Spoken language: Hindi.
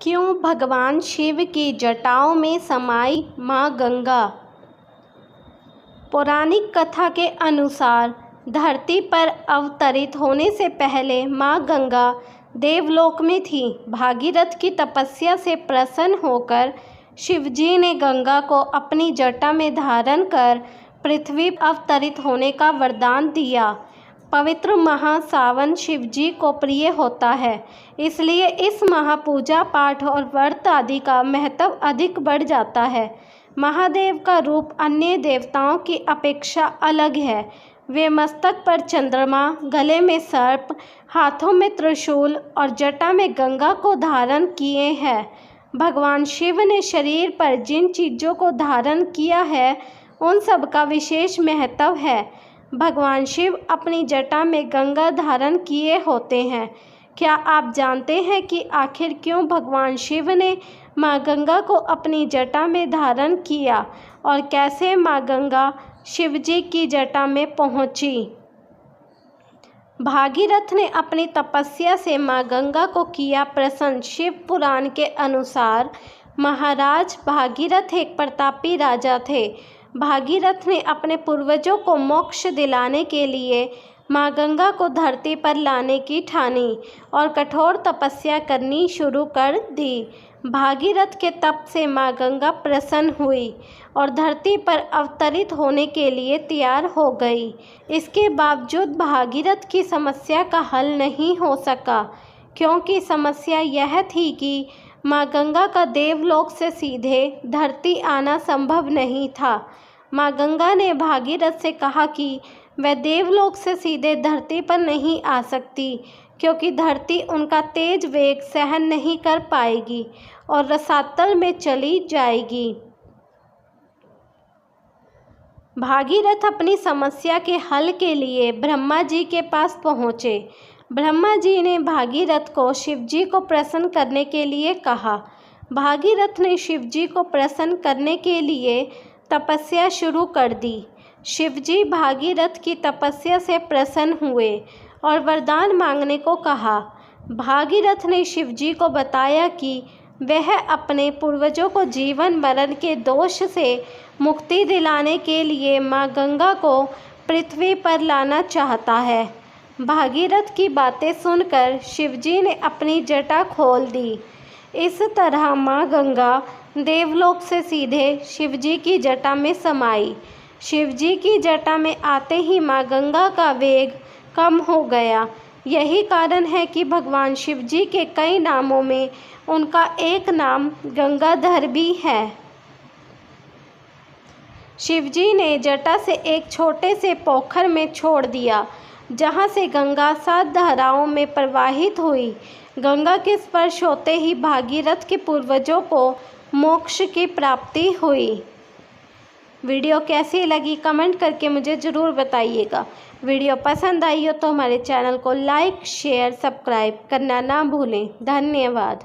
क्यों भगवान शिव की जटाओं में समाई माँ गंगा। पौराणिक कथा के अनुसार धरती पर अवतरित होने से पहले माँ गंगा देवलोक में थी। भागीरथ की तपस्या से प्रसन्न होकर शिवजी ने गंगा को अपनी जटा में धारण कर पृथ्वी अवतरित होने का वरदान दिया। पवित्र महासावन शिवजी को प्रिय होता है, इसलिए इस महापूजा पाठ और व्रत आदि का महत्व अधिक बढ़ जाता है। महादेव का रूप अन्य देवताओं की अपेक्षा अलग है। वे मस्तक पर चंद्रमा, गले में सर्प, हाथों में त्रिशूल और जटा में गंगा को धारण किए हैं। भगवान शिव ने शरीर पर जिन चीज़ों को धारण किया है उन सब का विशेष महत्व है। भगवान शिव अपनी जटा में गंगा धारण किए होते हैं। क्या आप जानते हैं कि आखिर क्यों भगवान शिव ने माँ गंगा को अपनी जटा में धारण किया और कैसे माँ गंगा शिवजी की जटा में पहुँची? भागीरथ ने अपनी तपस्या से माँ गंगा को किया प्रसन्न। शिव पुराण के अनुसार महाराज भागीरथ एक प्रतापी राजा थे। भागीरथ ने अपने पूर्वजों को मोक्ष दिलाने के लिए माँ गंगा को धरती पर लाने की ठानी और कठोर तपस्या करनी शुरू कर दी। भागीरथ के तप से माँ गंगा प्रसन्न हुई और धरती पर अवतरित होने के लिए तैयार हो गई। इसके बावजूद भागीरथ की समस्या का हल नहीं हो सका, क्योंकि समस्या यह थी कि माँ गंगा का देवलोक से सीधे धरती आना संभव नहीं था। माँ गंगा ने भागीरथ से कहा कि वह देवलोक से सीधे धरती पर नहीं आ सकती, क्योंकि धरती उनका तेज वेग सहन नहीं कर पाएगी और रसातल में चली जाएगी। भागीरथ अपनी समस्या के हल के लिए ब्रह्मा जी के पास पहुँचे। ब्रह्मा जी ने भागीरथ को शिवजी को प्रसन्न करने के लिए कहा। भागीरथ ने शिवजी को प्रसन्न करने के लिए तपस्या शुरू कर दी। शिवजी भागीरथ की तपस्या से प्रसन्न हुए और वरदान मांगने को कहा। भागीरथ ने शिवजी को बताया कि वह अपने पूर्वजों को जीवन मरण के दोष से मुक्ति दिलाने के लिए माँ गंगा को पृथ्वी पर लाना चाहता है। भागीरथ की बातें सुनकर शिवजी ने अपनी जटा खोल दी। इस तरह माँ गंगा देवलोक से सीधे शिवजी की जटा में समाई। शिवजी की जटा में आते ही माँ गंगा का वेग कम हो गया। यही कारण है कि भगवान शिवजी के कई नामों में उनका एक नाम गंगाधर भी है। शिवजी ने जटा से एक छोटे से पोखर में छोड़ दिया, जहाँ से गंगा 7 धाराओं में प्रवाहित हुई। गंगा के स्पर्श होते ही भागीरथ के पूर्वजों को मोक्ष की प्राप्ति हुई। वीडियो कैसी लगी कमेंट करके मुझे ज़रूर बताइएगा। वीडियो पसंद आई हो तो हमारे चैनल को लाइक, शेयर, सब्सक्राइब करना ना भूलें। धन्यवाद।